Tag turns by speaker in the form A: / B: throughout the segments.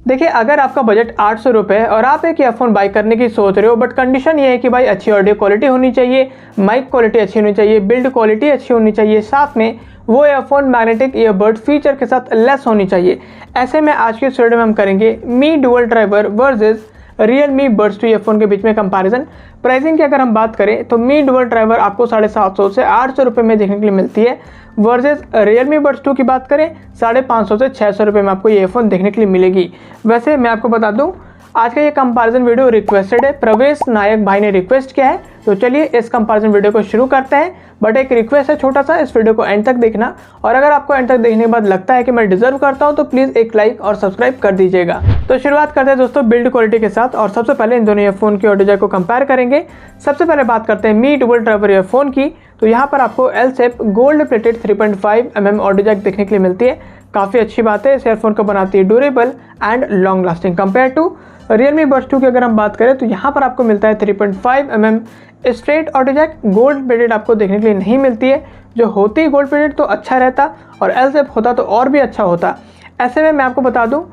A: देखिए, अगर आपका बजट 800 रुपये है और आप एक ईयरफोन बाई करने की सोच रहे हो, बट कंडीशन ये है कि भाई अच्छी ऑडियो क्वालिटी होनी चाहिए, माइक क्वालिटी अच्छी होनी चाहिए, बिल्ड क्वालिटी अच्छी होनी चाहिए, साथ में वो ईयरफोन मैग्नेटिक ईयरबड फीचर के साथ लेस होनी चाहिए। ऐसे में आज के इस वीडियो में हम करेंगे Mi dual driver versus Realme Buds 2 earphone के बीच में कंपैरिजन। प्राइसिंग की अगर हम बात करें तो मी डुअल ड्राइवर आपको 750 से 800 रुपये में देखने के लिए मिलती है, वर्सेस Realme Buds 2 की बात करें 550 से 600 रुपये में आपको ये ईयरफोन देखने के लिए मिलेगी। वैसे मैं आपको बता दूं, आज का ये कंपैरिजन वीडियो रिक्वेस्टेड है, प्रवेश नायक भाई ने रिक्वेस्ट किया है, तो चलिए इस कंपैरिजन वीडियो को शुरू करते हैं। बट एक रिक्वेस्ट है छोटा सा, इस वीडियो को एंड तक देखना, और अगर आपको एंड तक देखने के बाद लगता है कि मैं डिजर्व करता हूं तो प्लीज़ एक लाइक और सब्सक्राइब कर दीजिएगा। तो शुरुआत करते हैं दोस्तों बिल्ड क्वालिटी के साथ, और सबसे पहले इन दोनों ईयरफोन की ऑडियो जैक को कंपेयर करेंगे। सबसे पहले बात करते हैं मी डुअल ड्राइवर ईयरफोन की, तो यहाँ पर आपको L shape gold plated 3.5 mm audio jack देखने के लिए मिलती है। काफ़ी अच्छी बात है, इस ईयरफोन को बनाती है durable and long lasting. Compare to Realme Buds 2 की अगर हम बात करें तो यहाँ पर आपको मिलता है 3.5 mm straight audio jack, gold plated आपको देखने के लिए नहीं मिलती है। जो होती गोल्ड प्लेटेड तो अच्छा रहता, और एल शेप होता तो और भी अच्छा होता। ऐसे में मैं आपको बता दूँ,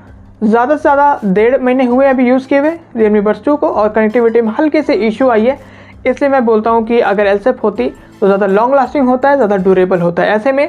A: ज़्यादा से ज़्यादा 1.5 महीने हुए अभी यूज़ किए हुए Realme Buds 2 को, और कनेक्टिविटी में हल्के से इशू आई है, इसलिए मैं बोलता हूँ कि अगर एल शेप होती तो ज़्यादा लॉन्ग लास्टिंग होता है, ज़्यादा ड्यूरेबल होता है। ऐसे में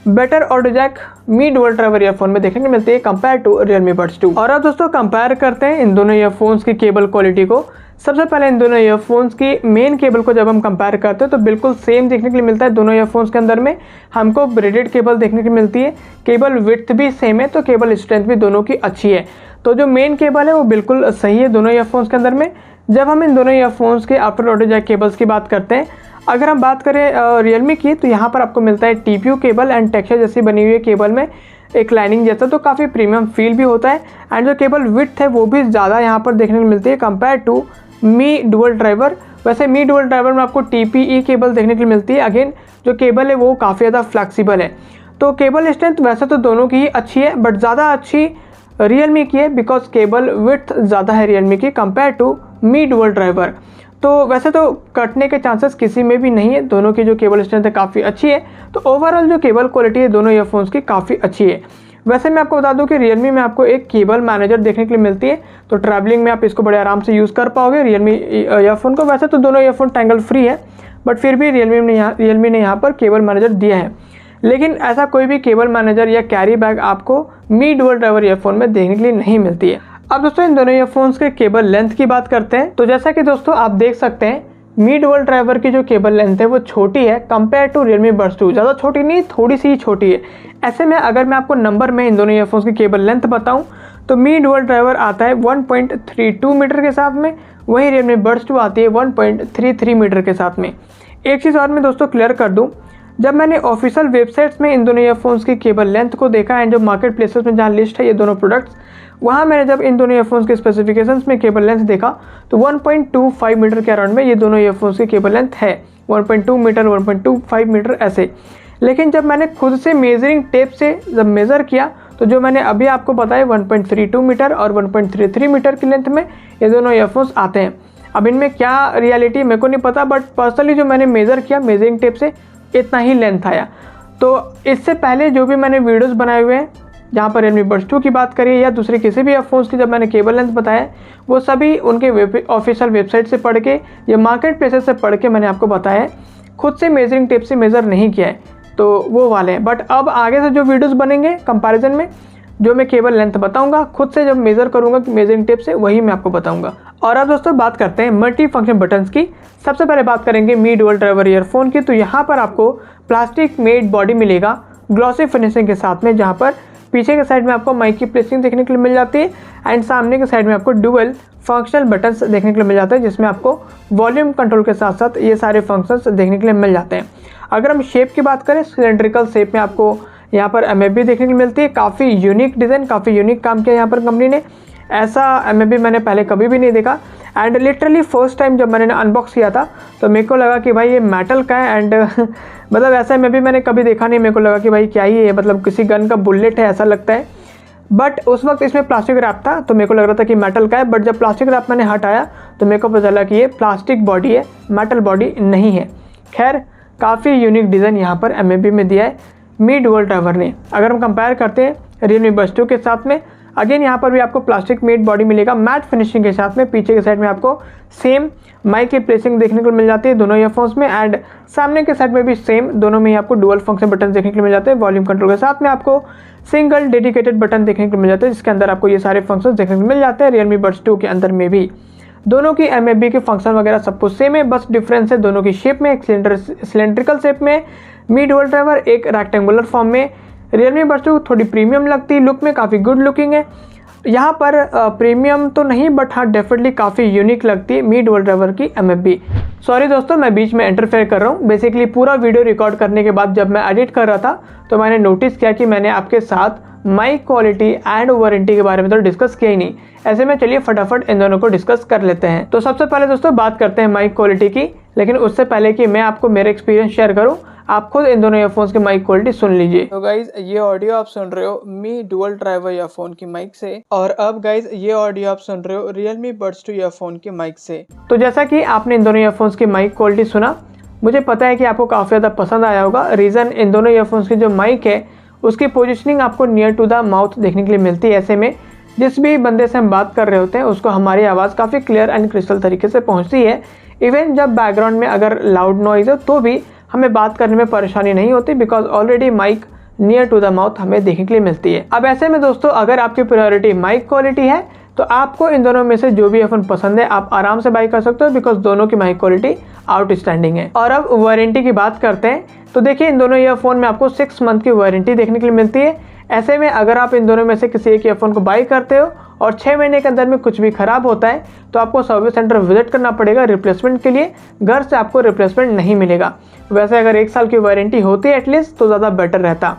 A: बेटर ऑडियो जैक मी डुअल ड्राइवर ईयरफोन में देखने को मिलती है कंपेयर टू Realme Buds 2। और अब दोस्तों कंपेयर करते हैं इन दोनों ईयरफोन्स की केबल क्वालिटी को। सबसे पहले इन दोनों ईयरफोन्स की मेन केबल को जब हम कंपेयर करते हैं तो बिल्कुल सेम देखने के लिए मिलता है। दोनों ईयरफोन्स के अंदर में हमको ब्रेडेड केबल देखने को मिलती है, केबल विड्थ भी सेम है, तो केबल स्ट्रेंथ भी दोनों की अच्छी है। तो जो मेन केबल है वो बिल्कुल सही है दोनों ईयरफोन्स के अंदर में। जब हम इन दोनों ईयरफोन्स के आफ्टर ऑडियो जैक केबल्स की बात करते हैं, अगर हम बात करें Realme की, तो यहाँ पर आपको मिलता है TPU केबल एंड टेक्सचर जैसी बनी हुई है केबल में, एक लाइनिंग जैसा, तो काफ़ी प्रीमियम फील भी होता है। एंड जो केबल विड्थ है वो भी ज़्यादा यहाँ पर देखने को मिलती है compare to Mi dual driver. वैसे मी डुअल ड्राइवर में आपको TPE केबल देखने के लिए मिलती है। अगेन जो केबल है वो काफ़ी ज़्यादा फ्लेक्सिबल है, तो केबल स्ट्रेंथ वैसे तो दोनों की ही अच्छी है, बट ज़्यादा अच्छी Realme की है, बिकॉज केबल विड्थ ज़्यादा है Realme की compare to Mi dual driver. तो वैसे तो कटने के चांसेस किसी में भी नहीं है, दोनों की जो केबल स्ट्रेंथ है काफ़ी अच्छी है। तो ओवरऑल जो केबल क्वालिटी है दोनों ईयरफोन्स की काफ़ी अच्छी है। वैसे मैं आपको बता दूं कि Realme में आपको एक केबल मैनेजर देखने के लिए मिलती है, तो ट्रैवलिंग में आप इसको बड़े आराम से यूज़ कर पाओगे Realme ईयरफोन को। वैसे तो दोनों ईयरफोन टैंगल फ्री है, बट फिर भी Realme ने यहाँ पर केबल मैनेजर दिया है। लेकिन ऐसा कोई भी केबल मैनेजर या कैरी बैग आपको मी डुअल ड्राइवर ईयरफोन में देखने के लिए नहीं मिलती है। अब दोस्तों इन दोनों ईयरफोन्स के केबल लेंथ की बात करते हैं, तो जैसा कि दोस्तों आप देख सकते हैं मी डुअल ड्राइवर की जो केबल लेंथ है वो छोटी है कंपेयर टू Realme Buds 2। ज़्यादा छोटी नहीं, थोड़ी सी ही छोटी है। ऐसे में अगर मैं आपको नंबर में इन दोनों ईयरफोन्स की केबल लेंथ बताऊं तो मी डुअल ड्राइवर आता है 1.32 मीटर के साथ में, वहीं Realme Buds 2 आती है 1.33 मीटर के साथ में। एक चीज़ और मैं दोस्तों क्लियर कर दूँ, जब मैंने ऑफिशियल वेबसाइट्स में इन दोनों ईयरफोन्स की केबल लेंथ को देखा एंड जो मार्केट प्लेसेस में जहाँ लिस्ट है ये दोनों प्रोडक्ट्स, वहाँ मैंने जब इन दोनों ईयरफोन्स के स्पेसिफिकेशंस में केबल लेंथ देखा तो 1.25 मीटर के अराउंड में ये दोनों ईयरफोन्स की केबल लेंथ है, 1.2 मीटर 1.25 मीटर ऐसे। लेकिन जब मैंने खुद से मेजरिंग टेप से जब मेज़र किया तो जो मैंने अभी आपको बताया 1.32 मीटर और 1.33 मीटर की लेंथ में ये दोनों ईयरफोन्स आते हैं। अब इनमें क्या रियलिटी मेरे को नहीं पता, बट पर्सनली जो मैंने मेज़र किया मेजरिंग टेप से इतना ही लेंथ आया। तो इससे पहले जो भी मैंने वीडियोस बनाए हुए हैं जहाँ पर Realme Buds 2 की बात करिए या दूसरे किसी भी ईयरफोन्स की जब मैंने केबल लेंथ बताया, वो सभी उनके ऑफिशियल वेबसाइट से पढ़ के या मार्केट प्लेसेस से पढ़ के मैंने आपको बताया है, खुद से मेजरिंग टेप से मेज़र नहीं किया है, तो वो वाले हैं। बट अब आगे से जो वीडियोज़ बनेंगे कंपैरिजन में, जो मैं केबल लेंथ बताऊंगा खुद से जब मेज़र करूंगा मेजरिंग टेप से, वही मैं आपको बताऊंगा। और अब दोस्तों बात करते हैं मल्टी फंक्शन बटन्स की। सबसे पहले बात करेंगे मी डुअल ड्राइवर ईयरफोन की, तो यहाँ पर आपको प्लास्टिक मेड बॉडी मिलेगा ग्लॉसी फिनिशिंग के साथ में, जहाँ पर पीछे के साइड में आपको माइक की प्लेसिंग देखने के लिए मिल जाती है एंड सामने के साइड में आपको डुअल फंक्शनल बटन्स देखने के लिए मिल जाते हैं, जिसमें आपको वॉल्यूम कंट्रोल के साथ साथ ये सारे फंक्शंस देखने के लिए मिल जाते हैं। अगर हम शेप की बात करें, सिलेंड्रिकल शेप में आपको यहाँ पर MFB देखने को मिलती है। काफ़ी यूनिक डिज़ाइन, काफ़ी यूनिक काम किया यहाँ पर कंपनी ने, ऐसा MFB मैंने पहले कभी भी नहीं देखा। एंड लिटरली फर्स्ट टाइम जब मैंने अनबॉक्स किया था तो मेरे को लगा कि भाई ये मेटल का है, एंड मतलब ऐसा MFB मैंने कभी देखा नहीं। मेरे को लगा कि भाई क्या ही है, मतलब किसी गन का बुलेट है ऐसा लगता है। बट उस वक्त इसमें प्लास्टिक रैप था तो मेरे को लग रहा था कि मेटल का है, बट जब प्लास्टिक रैप मैंने हटाया तो मेरे को पता चला कि ये प्लास्टिक बॉडी है, मेटल बॉडी नहीं है। खैर काफ़ी यूनिक डिज़ाइन यहाँ पर MFB में दिया है मी डुअल ड्राइवर ने। अगर हम कंपेयर करते हैं Realme Buds 2 के साथ में, अगेन यहाँ पर भी आपको प्लास्टिक मेड बॉडी मिलेगा मैट फिनिशिंग के साथ में। पीछे के साइड में आपको सेम माइक की प्लेसिंग देखने को मिल जाती है दोनों ईयरफोन्स में, एंड सामने के साइड में भी सेम, दोनों में ही आपको डुअल फंक्शन बटन देखने को मिल जाते हैं। वॉल्यूम कंट्रोल के साथ में आपको सिंगल डेडिकेटेड बटन देखने को मिल जाता है, जिसके अंदर आपको ये सारे फंक्शन देखने को मिल जाते हैं। Realme Buds 2 के अंदर में भी दोनों की MFB के फंक्शन वगैरह सब कुछ सेम है, बस डिफरेंस है दोनों की शेप में, एक सिलेंड्रिकल शेप में मी डुअल ड्राइवर, एक रेक्टेंगुलर फॉर्म में। Realme Buds 2 थोड़ी प्रीमियम लगती है, लुक में काफ़ी गुड लुकिंग है। यहाँ पर प्रीमियम तो नहीं बट हाँ डेफिनेटली काफ़ी यूनिक लगती है मी डुअल ड्राइवर की MFB। सॉरी दोस्तों, मैं बीच में इंटरफेयर कर रहा हूँ। बेसिकली पूरा वीडियो रिकॉर्ड करने के बाद जब मैं एडिट कर रहा था तो मैंने नोटिस किया कि मैंने आपके साथ माइक क्वालिटी एंड वारंटी के बारे में तो डिस्कस किया ही नहीं। ऐसे में चलिए फटाफट इन दोनों को डिस्कस कर लेते हैं। तो सबसे पहले दोस्तों बात करते हैं माइक क्वालिटी की, लेकिन उससे पहले कि मैं आपको मेरा एक्सपीरियंस शेयर करूं, आप खुद इन दोनों ईयरफोन्स की माइक क्वालिटी सुन लीजिए। तो गाइज ये ऑडियो आप सुन रहे हो मी डुअल ड्राइवर ईयरफोन की माइक से, और अब गाइज ये ऑडियो आप सुन रहे हो Realme Buds 2 ईयरफोन की माइक से। तो जैसा कि आपने इन दोनों ईयरफोन्स की माइक क्वालिटी सुना, मुझे पता है कि आपको काफ़ी ज़्यादा पसंद आया होगा। रीज़न इन दोनों ईयरफोन्स की जो माइक है उसकी पोजिशनिंग आपको नियर टू द माउथ देखने के लिए मिलती है। ऐसे में जिस भी बंदे से हम बात कर रहे होते हैं उसको हमारी आवाज़ काफ़ी क्लियर एंड क्रिस्टल तरीके से पहुंचती है। इवन जब बैकग्राउंड में अगर लाउड नॉइज़ हो तो भी हमें बात करने में परेशानी नहीं होती, because already mic near to the mouth हमें देखने के लिए मिलती है। अब ऐसे में दोस्तों अगर आपकी प्रायोरिटी माइक क्वालिटी है तो आपको इन दोनों में से जो भी ईयरफोन पसंद है आप आराम से बाई कर सकते हो, बिकॉज दोनों की माइक क्वालिटी आउटस्टैंडिंग है। और अब वारंटी की बात करते हैं तो देखिए इन दोनों ईयरफोन में आपको 6 मंथ की वारंटी देखने के लिए मिलती है। ऐसे में अगर आप इन दोनों में से किसी एक ईयरफोन को बाई करते हो और 6 महीने के अंदर में कुछ भी खराब होता है तो आपको सर्विस सेंटर विजिट करना पड़ेगा रिप्लेसमेंट के लिए, घर से आपको रिप्लेसमेंट नहीं मिलेगा। वैसे अगर 1 साल की वारंटी होती है एटलीस्ट तो ज़्यादा बेटर रहता।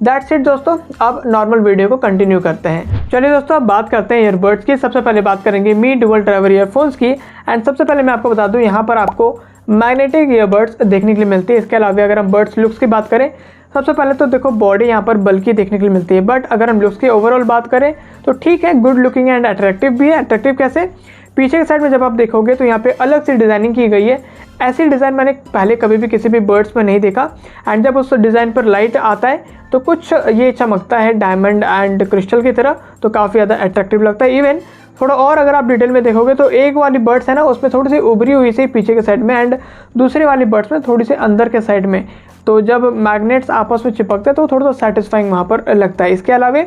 A: दैट्स इट दोस्तों, अब नॉर्मल वीडियो को कंटिन्यू करते हैं। चलिए दोस्तों अब बात करते हैं ईयरबड्स की। सबसे पहले बात करेंगे मी डुअल ड्राइवर ईयरफोन्स की, एंड सबसे पहले मैं आपको बता दूं यहाँ पर आपको मैग्नेटिक ईयरबड्स देखने के लिए मिलती है। इसके अलावा अगर हम बड्स लुक्स की बात करें, सबसे पहले तो देखो बॉडी यहाँ पर बल्कि देखने के लिए मिलती है, बट अगर हम लुक्स की ओवरऑल बात करें तो ठीक है, गुड लुकिंग एंड अट्रैक्टिव भी है। अट्रैक्टिव कैसे? पीछे की साइड में जब आप देखोगे तो यहाँ पे अलग सी डिज़ाइनिंग की गई है। ऐसी डिज़ाइन मैंने पहले कभी भी किसी भी बर्ड्स में नहीं देखा, एंड जब उस डिज़ाइन पर लाइट आता है तो कुछ ये चमकता है डायमंड एंड क्रिस्टल की तरह, तो काफ़ी ज़्यादा अट्रैक्टिव लगता है। इवन थोड़ा और अगर आप डिटेल में देखोगे तो एक वाली बर्ड्स है ना उसमें थोड़ी सी उभरी हुई सी पीछे के साइड में, एंड दूसरी वाली बर्ड्स में थोड़ी सी अंदर के साइड में, तो जब मैग्नेट्स आपस में चिपकते हैं तो थोड़ा सा सेटिस्फाइंग वहाँ पर लगता है। इसके अलावा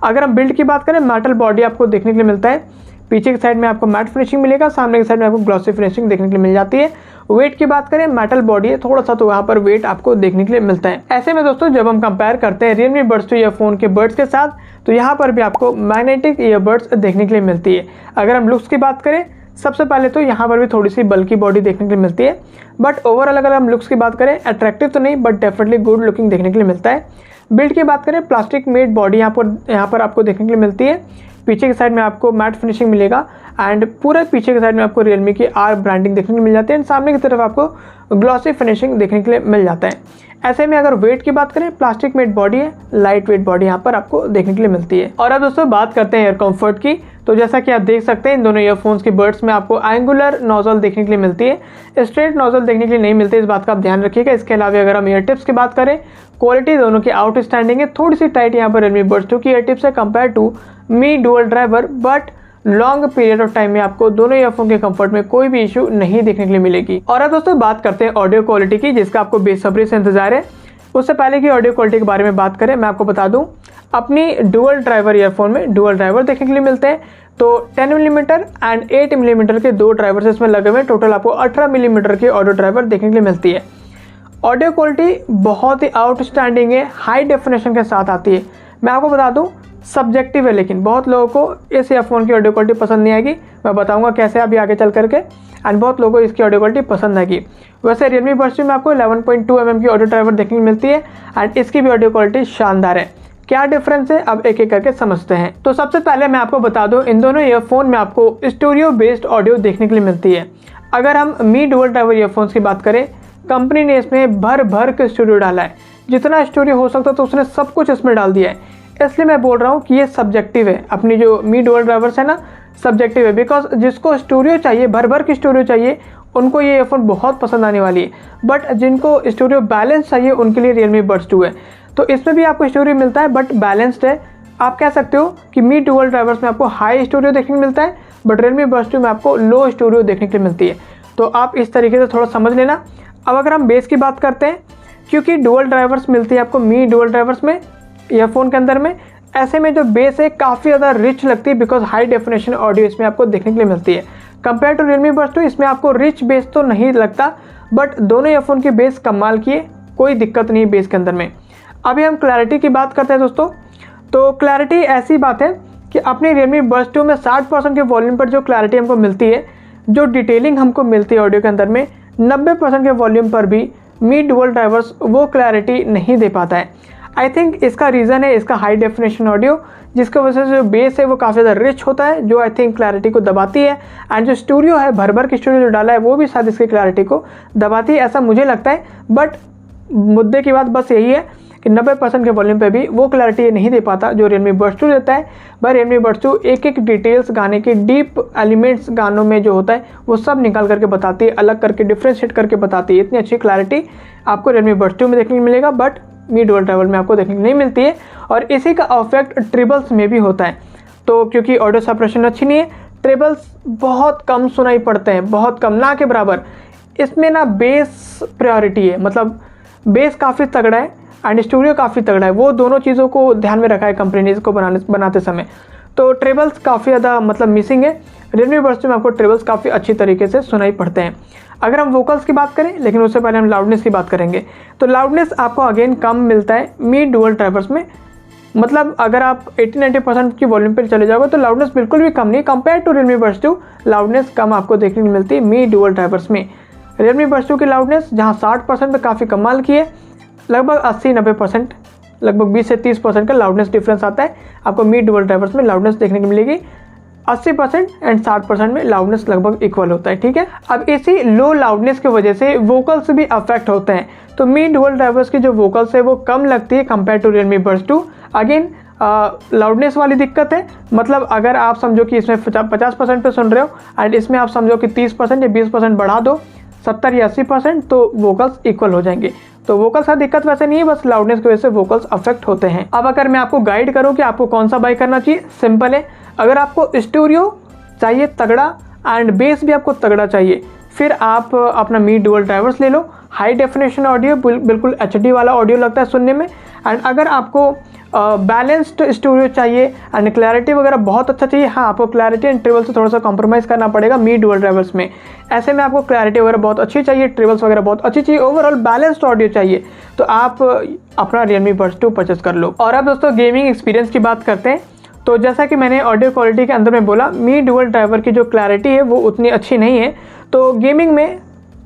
A: अगर हम बिल्ड की बात करें, मेटल बॉडी आपको देखने के लिए मिलता है। पीछे की साइड में आपको मैट फिनिशिंग मिलेगा, सामने की साइड में आपको ग्लॉसी फिनिशिंग देखने के लिए मिल जाती है। वेट की बात करें, मेटल बॉडी है थोड़ा सा तो यहाँ पर वेट आपको देखने के लिए मिलता है। ऐसे में दोस्तों जब हम कंपेयर करते हैं Realme Buds 2 ईयरफोन के बर्ड्स के साथ तो यहाँ पर भी आपको मैग्नेटिक ईयरबड्स देखने के लिए मिलती है। अगर हम लुक्स की बात करें, सबसे पहले तो यहाँ पर भी थोड़ी सी बल्कि बॉडी देखने के लिए मिलती है, बट ओवरऑल अगर हम लुक्स की बात करें, अट्रैक्टिव तो नहीं बट डेफिनेटली गुड लुकिंग देखने के लिए मिलता है। बिल्ड की बात करें, प्लास्टिक मेड बॉडी यहाँ पर आपको देखने के लिए मिलती है। पीछे की साइड में आपको मैट फिनिशिंग मिलेगा, एंड पूरे पीछे की साइड में आपको Realme की R ब्रांडिंग देखने को मिल जाती है, एंड सामने की तरफ आपको ग्लॉसी फिनिशिंग देखने के लिए मिल जाता है। ऐसे में अगर वेट की बात करें, प्लास्टिक मेड बॉडी है, लाइट वेट बॉडी यहाँ पर आपको देखने के लिए मिलती है। और अब दोस्तों बात करते हैं एयर कंफर्ट की, तो जैसा कि आप देख सकते हैं इन दोनों ईयरफोन्स की बर्ड्स में आपको एंगुलर नोजल देखने के लिए मिलती है, स्ट्रेट नोजल देखने के लिए नहीं मिलती, इस बात का आप ध्यान रखिएगा। इसके अलावा अगर हम ईयर टिप्स की बात करें, क्वालिटी दोनों की आउटस्टैंडिंग है। थोड़ी सी टाइट यहाँ पर Realme Buds 2 की ईयर टिप्स है compare to Mi dual driver, but long period of time में आपको दोनों ईयरफोन के कंफर्ट में कोई भी इशू नहीं देखने के लिए मिलेगी। और अब दोस्तों बात करते हैं ऑडियो क्वालिटी की, जिसका आपको बेसब्री से इंतजार है। उससे पहले की ऑडियो क्वालिटी के बारे में बात करें, मैं आपको बता दूं अपनी डुअल ड्राइवर ईयरफोन में डुअल ड्राइवर देखने के लिए मिलते हैं। तो 10 मिलीमीटर एंड 8 मिलीमीटर के 2 ड्राइवर्स इसमें लगे हुए हैं। टोटल आपको 18 मिलीमीटर की ऑडियो ड्राइवर देखने के लिए मिलती है। ऑडियो क्वालिटी बहुत ही आउटस्टैंडिंग है, हाई डेफिनेशन के साथ आती है। मैं आपको बता दूं सब्जेक्टिव है, लेकिन बहुत लोगों को इस ईयरफोन की ऑडियो क्वालिटी पसंद नहीं आएगी। मैं बताऊंगा कैसे अभी आगे चल करके, एंड बहुत लोगों को इसकी ऑडियो क्वालिटी पसंद आएगी। वैसे Realme Buds 2 में आपको 11.2 mm की ऑडियो ड्राइवर देखने को मिलती है, एंड इसकी भी ऑडियो क्वालिटी शानदार है। क्या डिफरेंस है अब एक एक करके समझते हैं। तो सबसे पहले मैं आपको बता दूं इन दोनों ईयरफोन में आपको स्टूडियो बेस्ड ऑडियो देखने के लिए मिलती है। अगर हम मी डुअल ड्राइवर ईयरफोन्स की बात करें, कंपनी ने इसमें भर के स्टूडियो डाला है, जितना स्टूडियो हो सकता तो उसने सब कुछ इसमें डाल दिया है। इसलिए मैं बोल रहा हूँ कि ये सब्जेक्टिव है। अपनी जो मी डुअल ड्राइवर्स है ना, सब्जेक्टिव है, बिकॉज जिसको स्टूडियो चाहिए, भर की स्टूडियो चाहिए, उनको ये ईयरफोन बहुत पसंद आने वाली है। बट जिनको स्टूडियो बैलेंस चाहिए उनके लिए Realme Buds 2 है। तो इसमें भी आपको स्टूडियो मिलता है बट बैलेंस्ड है, आप कह सकते हो कि मी डुअल ड्राइवर्स में आपको हाई स्टूडियो देखने को मिलता है, बट Realme Buds 2 में आपको लो स्टूडियो देखने के लिए मिलती है। तो आप इस तरीके से थोड़ा समझ लेना। अब अगर हम बेस की बात करते हैं, क्योंकि डुअल ड्राइवर्स मिलती है आपको मी डुअल ड्राइवर्स में ईयरफोन के अंदर में, ऐसे में जो बेस है काफ़ी ज़्यादा रिच लगती है, बिकॉज हाई डेफिनेशन ऑडियो इसमें आपको देखने के लिए मिलती है। कंपेयर टू Realme Buds 2 इसमें आपको रिच बेस तो नहीं लगता, बट दोनों ईयरफोन की बेस कमाल की है, कोई दिक्कत नहीं है बेस के अंदर में। अभी हम क्लैरिटी की बात करते हैं दोस्तों, तो क्लैरिटी ऐसी बात है कि अपनी Realme Buds 2 में 60% के वॉल्यूम पर जो क्लैरिटी हमको मिलती है, जो डिटेलिंग हमको मिलती है ऑडियो के अंदर में, 90% के वॉल्यूम पर भी मी डुअल ड्राइवर्स वो क्लैरिटी नहीं दे पाता है। आई थिंक इसका रीज़न है इसका हाई डेफिनेशन ऑडियो, जिसकी वजह से जो बेस है वो काफ़ी ज़्यादा रिच होता है, जो आई थिंक क्लैरिटी को दबाती है। एंड जो स्टूडियो है, भर भर की स्टूडियो जो डाला है, वो भी शायद इसकी क्लैरिटी को दबाती है, ऐसा मुझे लगता है। बट मुद्दे की बात बस यही है कि 90% के वॉल्यूम पे भी वो क्लैरिटी नहीं दे पाता जो Realme Buds 2 देता है। पर Realme Buds 2 एक एक डिटेल्स गाने के, डीप एलिमेंट्स गानों में जो होता है वो सब निकाल करके बताती है, अलग करके डिफ्रेंशिएट करके बताती है। इतनी अच्छी क्लैरिटी आपको Realme Buds 2 में देखने को मिलेगा, बट मी डुअल ड्राइवर में आपको देखने को नहीं मिलती है। और इसी का इफेक्ट ट्रिबल्स में भी होता है। तो क्योंकि ऑडियो सेपरेशन अच्छी नहीं है, ट्रिबल्स बहुत कम सुनाई पड़ते हैं, बहुत कम, ना के बराबर। इसमें ना बेस प्रायोरिटी है, मतलब बेस काफ़ी तगड़ा है एंड स्टूडियो काफ़ी तगड़ा है, वो दोनों चीज़ों को ध्यान में रखा है कंपनी ने इसको बनाते समय। तो ट्रेबल्स काफ़ी ज़्यादा मतलब मिसिंग है। Realme Buds 2 में आपको ट्रेबल्स काफ़ी अच्छी तरीके से सुनाई पड़ते हैं। अगर हम वोकल्स की बात करें, लेकिन उससे पहले हम लाउडनेस की बात करेंगे, तो लाउडनेस आपको अगेन कम मिलता है मी डुअल ड्राइवर्स में। मतलब अगर आप 80-90% की वॉल्यूम पर चले जाओगे तो लाउडनेस बिल्कुल भी कम नहीं। Compare to Realme Buds 2 loudness कम आपको देखने को मिलती है मी डुअल ड्राइवर्स में। Realme Buds 2 की लाउडनेस जहाँ 60% पे काफ़ी कमाल की है, लगभग 80-90%, लगभग 20 से 30% का लाउडनेस डिफरेंस आता है आपको मी डुअल ड्राइवर्स में लाउडनेस देखने को मिलेगी। 80% एंड 60% में लाउडनेस लगभग इक्वल होता है, ठीक है। अब इसी लो लाउडनेस की वजह से वोकल्स भी अफेक्ट होते हैं। तो मी डुअल ड्राइवर्स की जो वोकल्स है वो कम लगती है compare to Realme Buds 2। Again loudness वाली दिक्कत है, मतलब अगर आप समझो कि इसमें 50% पे सुन रहे हो एंड इसमें आप समझो कि 30% या 20% बढ़ा दो, 70 या 80%, तो वोकल्स इक्वल हो जाएंगे। तो वोकल्स का दिक्कत वैसे नहीं है, बस लाउडनेस की वजह से वोकल्स अफेक्ट होते हैं। अब अगर मैं आपको गाइड करूं कि आपको कौन सा बाई करना चाहिए, सिंपल है। अगर आपको स्टूडियो चाहिए तगड़ा एंड बेस भी आपको तगड़ा चाहिए, फिर आप अपना मी डुअल ड्राइवर्स ले लो। हाई डेफिनेशन ऑडियो, बिल्कुल HD वाला ऑडियो लगता है सुनने में। एंड अगर आपको बैलेंस्ड स्टूडियो चाहिए एंड क्लैरिटी वगैरह बहुत अच्छा चाहिए, हाँ आपको क्लैरिटी एंड ट्रिबल से थोड़ा सा कॉम्प्रोमाइज़ करना पड़ेगा मी डुअल ड्राइवर्स में। ऐसे में आपको क्लैरिटी वगैरह बहुत अच्छी चाहिए, ट्रिबल्स वगैरह बहुत अच्छी चाहिए, ओवरऑल बैलेंस्ड ऑडियो चाहिए, तो आप अपना Realme Buds 2 परचेस कर लो। और अब दोस्तों गेमिंग एक्सपीरियंस की बात करते हैं। तो जैसा कि मैंने ऑडियो क्वालिटी के अंदर में बोला, मी डुअल ड्राइवर की जो क्लैरिटी है वो उतनी अच्छी नहीं है। तो गेमिंग में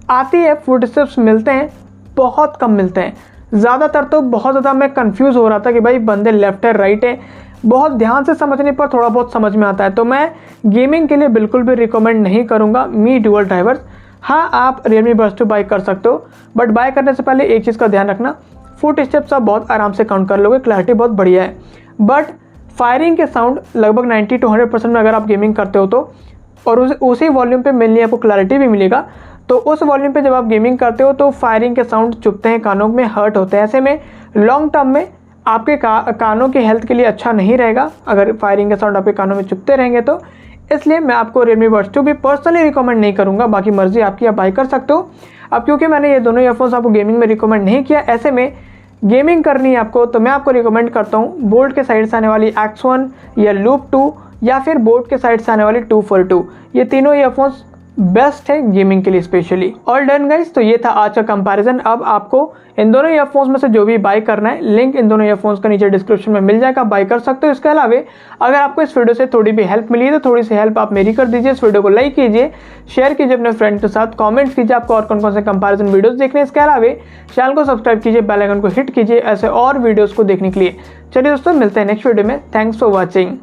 A: आती है, फुटस्टेप्स मिलते हैं, बहुत कम मिलते हैं। ज़्यादातर तो बहुत ज़्यादा मैं कंफ्यूज हो रहा था कि भाई बंदे लेफ्ट है राइट है, बहुत ध्यान से समझने पर थोड़ा बहुत समझ में आता है। तो मैं गेमिंग के लिए बिल्कुल भी रिकमेंड नहीं करूँगा मी डुअल ड्राइवर्स। हाँ आप Realme Buds 2 बाय कर सकते हो, बट बाय करने से पहले एक चीज़ का ध्यान रखना, फुट स्टेप्स आप बहुत आराम से काउंट कर लोगे, क्लैरिटी बहुत बढ़िया है। बट फायरिंग के साउंड लगभग 90-100% में अगर आप गेमिंग करते हो तो, और उसी वॉल्यूम पे मिलनी आपको क्लैरिटी भी मिलेगा, तो उस वॉल्यूम पे जब आप गेमिंग करते हो तो फायरिंग के साउंड चुभते हैं, कानों में हर्ट होते हैं। ऐसे में लॉन्ग टर्म में आपके कानों की हेल्थ के लिए अच्छा नहीं रहेगा अगर फायरिंग के साउंड आपके कानों में चुभते रहेंगे तो। इसलिए मैं आपको Realme Buds 2 भी पर्सनली रिकमेंड नहीं करूँगा, बाकी मर्जी आपकी, आप बाई कर सकते हो। अब क्योंकि मैंने ये दोनों ईयरफोन्स आपको गेमिंग में रिकमेंड नहीं किया, ऐसे में गेमिंग करनी है आपको, तो मैं आपको रिकमेंड करता हूँ बोट के साइड से आने वाली X1 या Loop 2 या फिर बोट के साइड से आने वाली 242। ये तीनों ईयरफोन्स बेस्ट है गेमिंग के लिए स्पेशली। ऑल डन गाइस, तो ये था आज का कंपैरिजन। अब आपको इन दोनों ईयरफोन्स में से जो भी बाय करना है, लिंक इन दोनों ईयरफोन्स का नीचे डिस्क्रिप्शन में मिल जाएगा, बाय कर सकते हो। इसके अलावा अगर आपको इस वीडियो से थोड़ी भी हेल्प मिली है तो थोड़ी सी हेल्प आप मेरी कर दीजिए। इस वीडियो को लाइक कीजिए, शेयर कीजिए अपने फ्रेंड के साथ, कॉमेंट्स कीजिए आपको और कौन कौन से कंपैरिजन वीडियोस देखने हैं। इसके अलावा चैनल को सब्सक्राइब कीजिए, बेल आइकन को हिट कीजिए ऐसे और वीडियोस को देखने के लिए। चलिए दोस्तों, मिलते हैं नेक्स्ट वीडियो में। Thanks for watching.